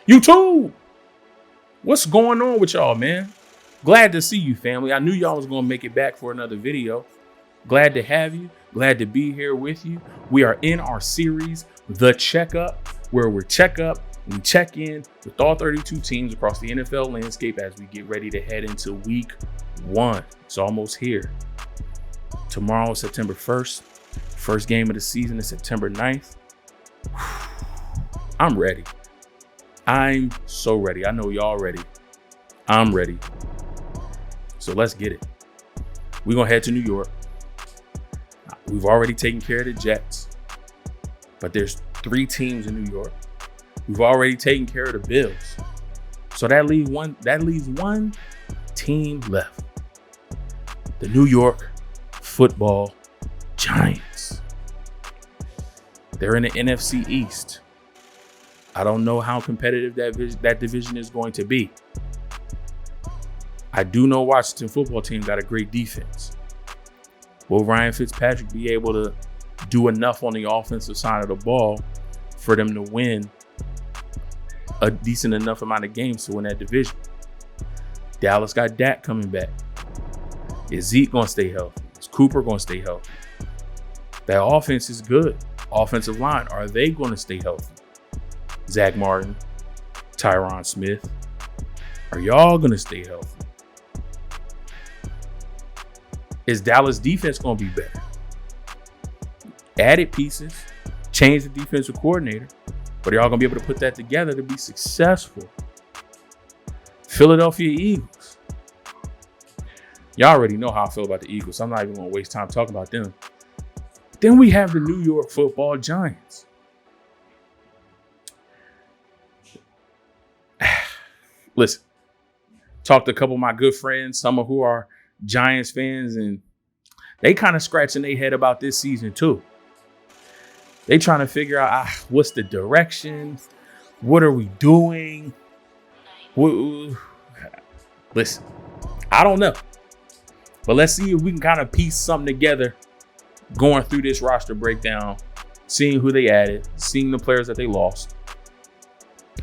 YouTube, what's going on with y'all, man? Glad to see you, family. I knew y'all was gonna make it back for another video. Glad to have you. Glad to be here with you. We are in our series, The Checkup, where we check in with all 32 teams across the NFL landscape as we get ready to head into week 1. It's almost here. Tomorrow, September 1st. First game of the season is September 9th. I'm ready. I'm so ready. I know y'all ready. I'm ready. So let's get it. We're going to head to New York. We've already taken care of the Jets, but there's 3 teams in New York. We've already taken care of the Bills. So that leaves one team left. The New York Football Giants. They're in the NFC East. I don't know how competitive that division is going to be. I do know Washington football team got a great defense. Will Ryan Fitzpatrick be able to do enough on the offensive side of the ball for them to win a decent enough amount of games to win that division? Dallas got Dak coming back. Is Zeke going to stay healthy? Is Cooper going to stay healthy? That offense is good. Offensive line, are they going to stay healthy? Zach Martin, Tyron Smith, are y'all going to stay healthy? Is Dallas defense going to be better? Added pieces, change the defensive coordinator, but are y'all going to be able to put that together to be successful? Philadelphia Eagles. Y'all already know how I feel about the Eagles, so I'm not even going to waste time talking about them. Then we have the New York Football Giants. Listen, talked to a couple of my good friends, some of who are Giants fans, and they kind of scratching their head about this season too. They trying to figure out what's the direction, what are we doing? Listen, I don't know, but let's see if we can kind of piece something together going through this roster breakdown, seeing who they added, seeing the players that they lost,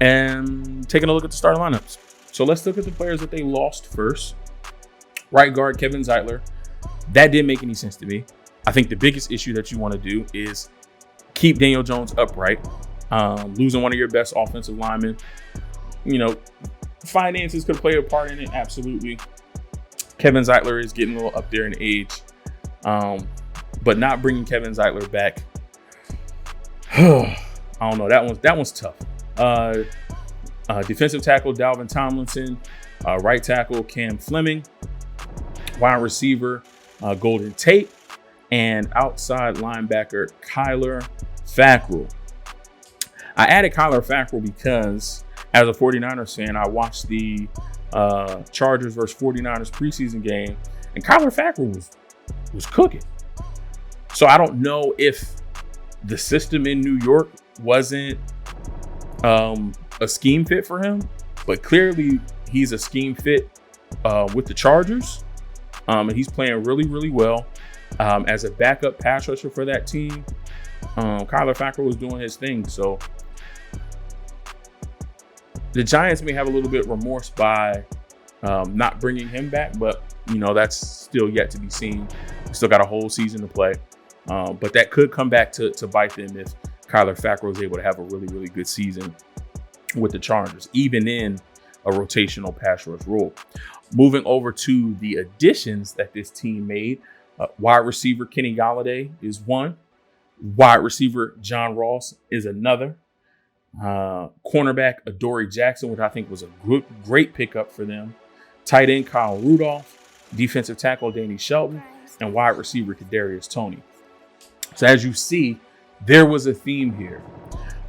and taking a look at the starting lineups. So let's look at the players that they lost first. Right guard, Kevin Zeitler. That didn't make any sense to me. I think the biggest issue that you want to do is keep Daniel Jones upright. Losing one of your best offensive linemen. Finances could play a part in it, absolutely. Kevin Zeitler is getting a little up there in age. But not bringing Kevin Zeitler back, I don't know. That one's tough. Defensive tackle Dalvin Tomlinson, right tackle Cam Fleming, wide receiver Golden Tate, and outside linebacker Kyler Fackrell. I added Kyler Fackrell because as a 49ers fan, I watched the Chargers versus 49ers preseason game, and Kyler Fackrell was cooking. So I don't know if the system in New York wasn't a scheme fit for him, but clearly he's a scheme fit with the Chargers, and he's playing really, really well as a backup pass rusher for that team. Kyler Fackrell was doing his thing, so the Giants may have a little bit of remorse by not bringing him back, but that's still yet to be seen. We still got a whole season to play, but that could come back to bite them if Kyler Fackrell is able to have a really, really good season with the Chargers, even in a rotational pass rush role. Moving over to the additions that this team made, wide receiver Kenny Golladay is one. Wide receiver John Ross is another. Cornerback Adoree Jackson, which I think was a great pickup for them. Tight end Kyle Rudolph, defensive tackle Danny Shelton, and wide receiver Kadarius Toney. So as you see, there was a theme here.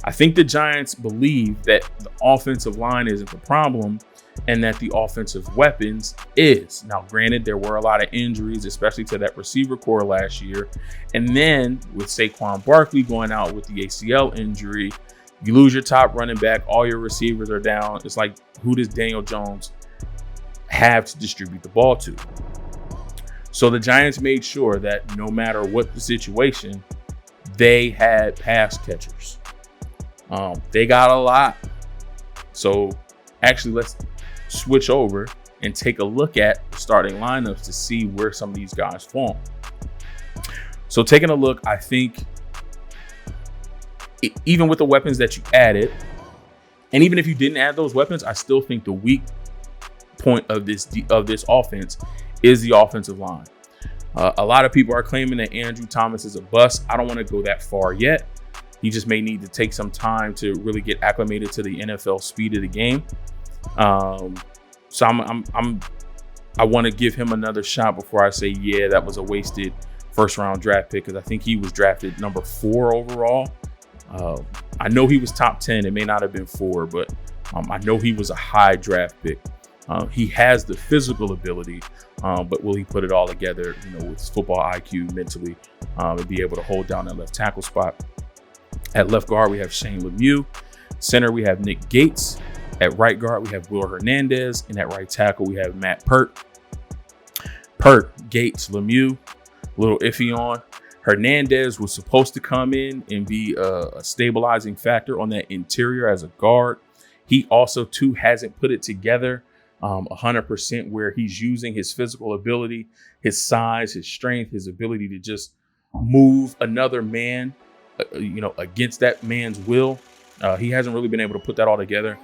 I think the Giants believe that the offensive line isn't the problem and that the offensive weapons is. Now, granted, there were a lot of injuries, especially to that receiver core last year. And then with Saquon Barkley going out with the ACL injury, you lose your top running back, all your receivers are down. It's like, who does Daniel Jones have to distribute the ball to? So the Giants made sure that no matter what the situation, they had pass catchers. They got a lot. So actually, let's switch over and take a look at the starting lineups to see where some of these guys fall. So taking a look, I think even with the weapons that you added, and even if you didn't add those weapons, I still think the weak point of this offense is the offensive line. A lot of people are claiming that Andrew Thomas is a bust. I don't want to go that far yet. He just may need to take some time to really get acclimated to the NFL speed of the game. So I want to give him another shot before I say, yeah, that was a wasted first round draft pick, because I think he was drafted number 4 overall. I know he was top 10. It may not have been 4, but I know he was a high draft pick. He has the physical ability, but will he put it all together, with his football IQ mentally, and be able to hold down that left tackle spot? At left guard, we have Shane Lemieux. Center, we have Nick Gates. At right guard, we have Will Hernandez. And at right tackle, we have Matt Peart. Peart, Gates, Lemieux, a little iffy on. Hernandez was supposed to come in and be a stabilizing factor on that interior as a guard. He also, too, hasn't put it together 100%, where he's using his physical ability, his size, his strength, his ability to just move another man, against that man's will. He hasn't really been able to put that all together.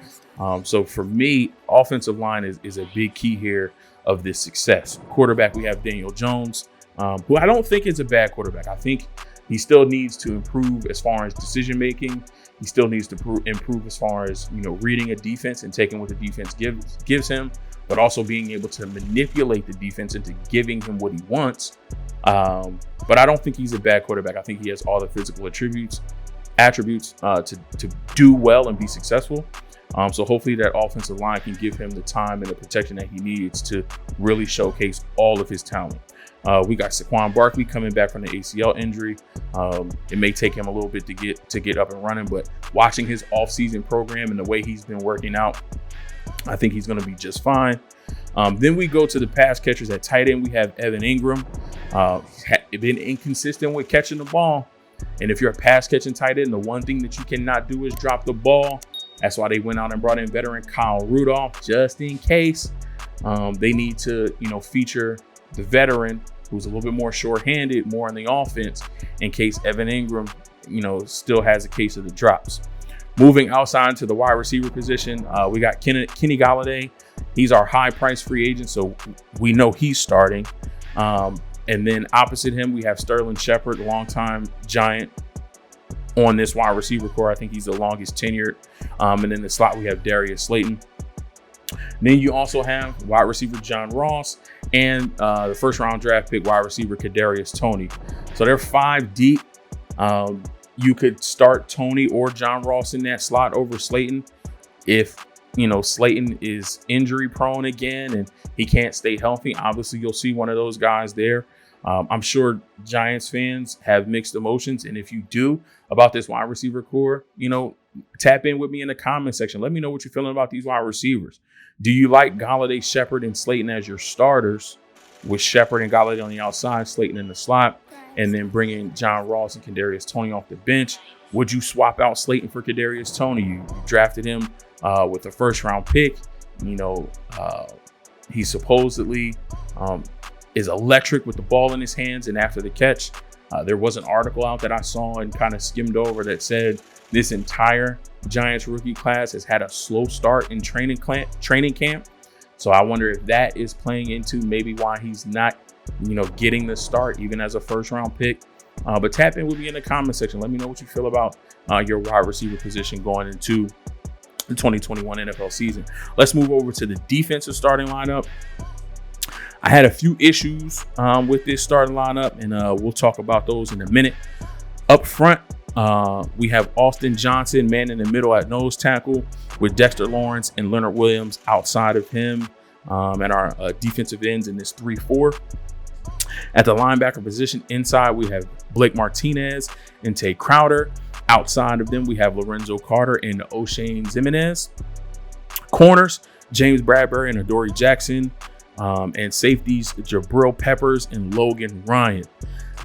So for me, offensive line is a big key here of this success. Quarterback, we have Daniel Jones, who I don't think is a bad quarterback. I think he still needs to improve as far as decision making. He still needs to improve as far as, reading a defense and taking what the defense gives him, but also being able to manipulate the defense into giving him what he wants. But I don't think he's a bad quarterback. I think he has all the physical attributes to do well and be successful. So hopefully that offensive line can give him the time and the protection that he needs to really showcase all of his talent. We got Saquon Barkley coming back from the ACL injury. It may take him a little bit to get up and running, but watching his offseason program and the way he's been working out, I think he's going to be just fine. Then we go to the pass catchers. At tight end, we have Evan Ingram. He's been inconsistent with catching the ball. And if you're a pass catching tight end, the one thing that you cannot do is drop the ball. That's why they went out and brought in veteran Kyle Rudolph, just in case. They need to, feature the veteran who's a little bit more short-handed, more on the offense, in case Evan Ingram, still has a case of the drops. Moving outside to the wide receiver position, we got Kenny Golladay. He's our high-priced free agent, so we know he's starting. And then opposite him, we have Sterling Shepard, longtime Giant on this wide receiver core. I think he's the longest tenured. And in the slot, we have Darius Slayton. Then you also have wide receiver John Ross and the first round draft pick wide receiver Kadarius Toney. So they're 5 deep. You could start Toney or John Ross in that slot over Slayton if Slayton is injury prone again and he can't stay healthy. Obviously, you'll see one of those guys there. I'm sure Giants fans have mixed emotions, and if you do about this wide receiver core, tap in with me in the comment section. Let me know what you're feeling about these wide receivers. Do you like Golladay, Shepard, and Slayton as your starters, with Shepard and Golladay on the outside, Slayton in the slot, and then bringing John Ross and Kadarius Toney off the bench? Would you swap out Slayton for Kadarius Toney? You drafted him with a first-round pick. He supposedly is electric with the ball in his hands and after the catch. There was an article out that I saw and kind of skimmed over that said this entire Giants rookie class has had a slow start in training camp. So I wonder if that is playing into maybe why he's not, getting the start even as a first-round pick. But tap in with me in the comment section. Let me know what you feel about your wide receiver position going into the 2021 NFL season. Let's move over to the defensive starting lineup. I had a few issues with this starting lineup, and we'll talk about those in a minute. Up front, we have Austin Johnson, man in the middle at nose tackle, with Dexter Lawrence and Leonard Williams outside of him, and our defensive ends in this 3-4. At the linebacker position inside, we have Blake Martinez and Tay Crowder. Outside of them, we have Lorenzo Carter and O'Shane Ximenez. Corners, James Bradbury and Adoree Jackson. and safeties Jabril Peppers and Logan Ryan.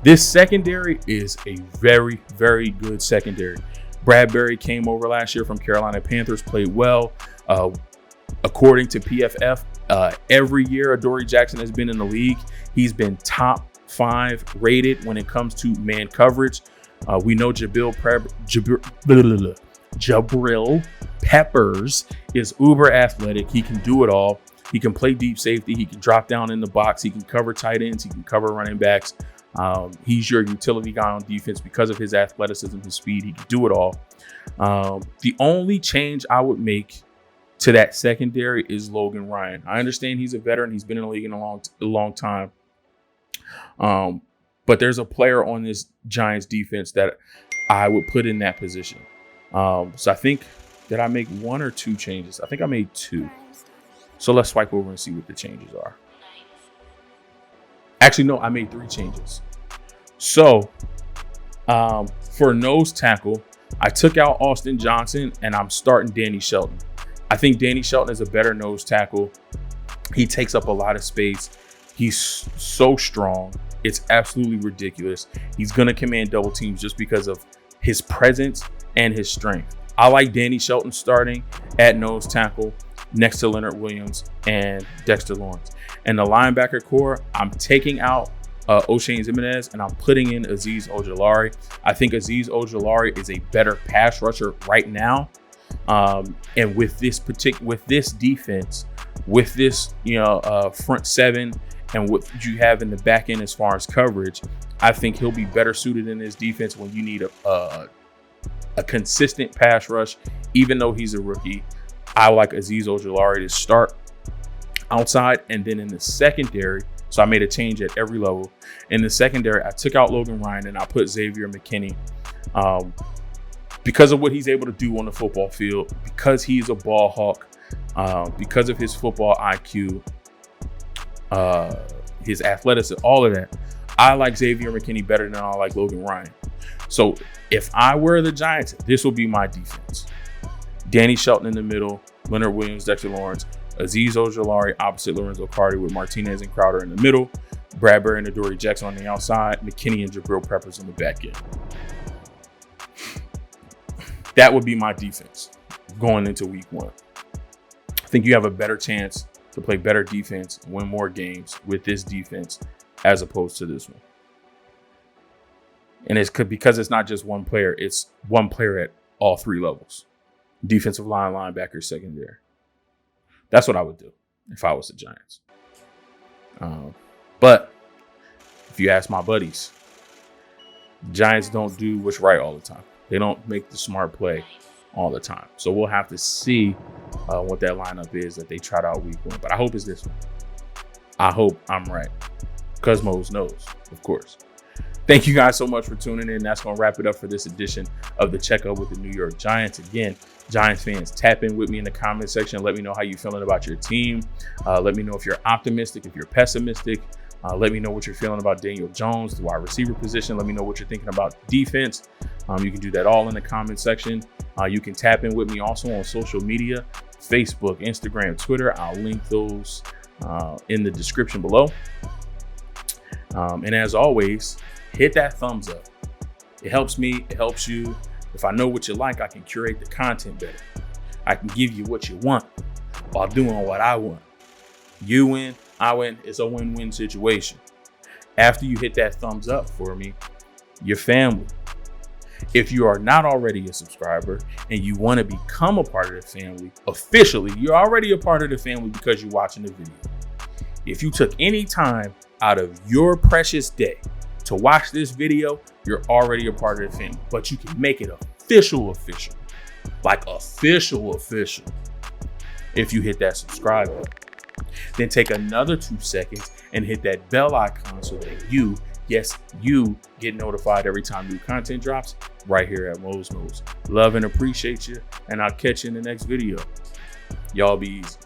This secondary is a very, very good secondary. Bradbury came over last year from Carolina Panthers, played well. According to PFF, every year Adoree Jackson has been in the league, he's been top 5 rated when it comes to man coverage. We know Jabril Peppers is uber athletic. He can do it all. He can play deep safety. He can drop down in the box. He can cover tight ends. He can cover running backs. He's your utility guy on defense because of his athleticism, his speed. He can do it all. The only change I would make to that secondary is Logan Ryan. I understand he's a veteran. He's been in the league in a long time. But there's a player on this Giants defense that I would put in that position. So I think, did I make 1 or 2 changes? I think I made 2. So let's swipe over and see what the changes are. Actually, no, I made 3 changes. So for nose tackle, I took out Austin Johnson and I'm starting Danny Shelton. I think Danny Shelton is a better nose tackle. He takes up a lot of space. He's so strong. It's absolutely ridiculous. He's going to command double teams just because of his presence and his strength. I like Danny Shelton starting at nose tackle next to Leonard Williams and Dexter Lawrence. And the linebacker core, I'm taking out O'Shane Jimenez and I'm putting in Azeez Ojulari. I think Azeez Ojulari is a better pass rusher right now. And with this defense, with this front 7 and what you have in the back end as far as coverage, I think he'll be better suited in this defense when you need a consistent pass rush. Even though he's a rookie, I like Azeez Ojulari to start outside. And then in the secondary, so I made a change at every level. In the secondary, I took out Logan Ryan and I put Xavier McKinney because of what he's able to do on the football field, because he's a ball hawk, because of his football IQ, his athleticism, all of that. I like Xavier McKinney better than I like Logan Ryan. So if I were the Giants, this will be my defense. Danny Shelton in the middle, Leonard Williams, Dexter Lawrence, Azeez Ojulari opposite Lorenzo Carter with Martinez and Crowder in the middle, Bradbury and Adoree Jackson on the outside, McKinney and Jabril Peppers on the back end. That would be my defense going into week 1. I think you have a better chance to play better defense, win more games with this defense as opposed to this one. And it's because it's not just one player, it's one player at all 3 levels. Defensive line, linebacker, secondary. That's what I would do if I was the Giants. But if you ask my buddies, Giants don't do what's right all the time. They don't make the smart play all the time. So we'll have to see what that lineup is that they tried out week 1. But I hope it's this one. I hope I'm right. Cosmos knows, of course. Thank you guys so much for tuning in. That's going to wrap it up for this edition of the Checkup with the New York Giants. Again, Giants fans, tap in with me in the comment section. Let me know how you're feeling about your team. Let me know if you're optimistic, if you're pessimistic. Let me know what you're feeling about Daniel Jones, the wide receiver position. Let me know what you're thinking about defense. You can do that all in the comment section. You can tap in with me also on social media, Facebook, Instagram, Twitter. I'll link those in the description below. And as always, hit that thumbs up. It helps me. It helps you. If I know what you like, I can curate the content better. I can give you what you want while doing what I want. You win, I win. It's a win-win situation. After you hit that thumbs up for me, your family. If you are not already a subscriber and you want to become a part of the family, officially, you're already a part of the family because you're watching the video. If you took any time out of your precious day to watch this video, you're already a part of the family. But you can make it official. Like official. If you hit that subscribe button. Then take another 2 seconds and hit that bell icon so that you get notified every time new content drops right here at Mo's Knows. Love and appreciate you, and I'll catch you in the next video. Y'all be easy.